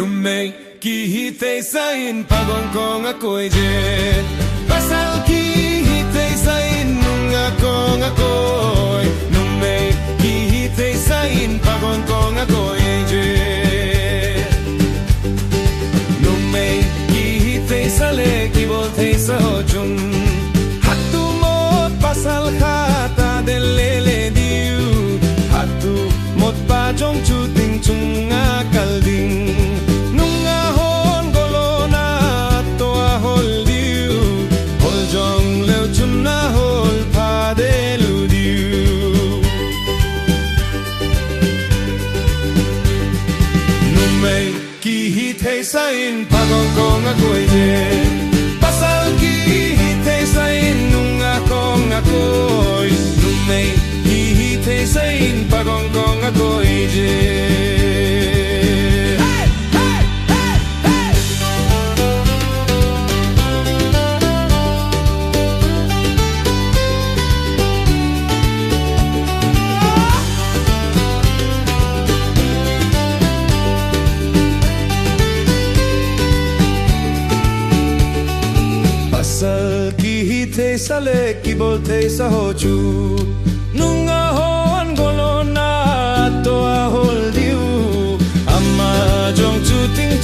Numei Kihitheisah in pagong akoi je Pasal Kihitheisah in nungah gong akoi Numei Kihitheisah in pagong akoi je Numei Kihitheisah le kibol theisah chung Hatu mot pasal khat adel lele diu Hatu mot pa jong chunga kalding Nungah hon golona to Ahol diu Hol jong leo chun nahol phah delu diu Numei Kihitheisah in pagong akoi je Pasal Kihitheisah in nungah gong akoi Numei Kihitheisah in pagong akoi je Pasal Kihitheisah le kibol theisah chu Nungah hon golona to Ahol diu Amma jong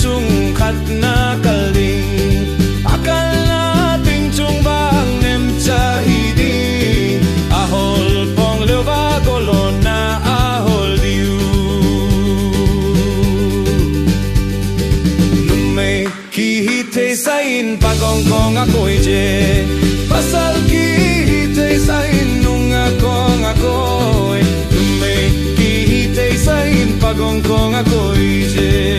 chung khat na kalding Akalna chung vang nemcha hiding Ahol pong leo va golona Ahol diu Numei Kihitheisah in pagong akoi je Pasal Kihitheisah in nungah gong akoi Numei Kihitheisah in pagong akoi je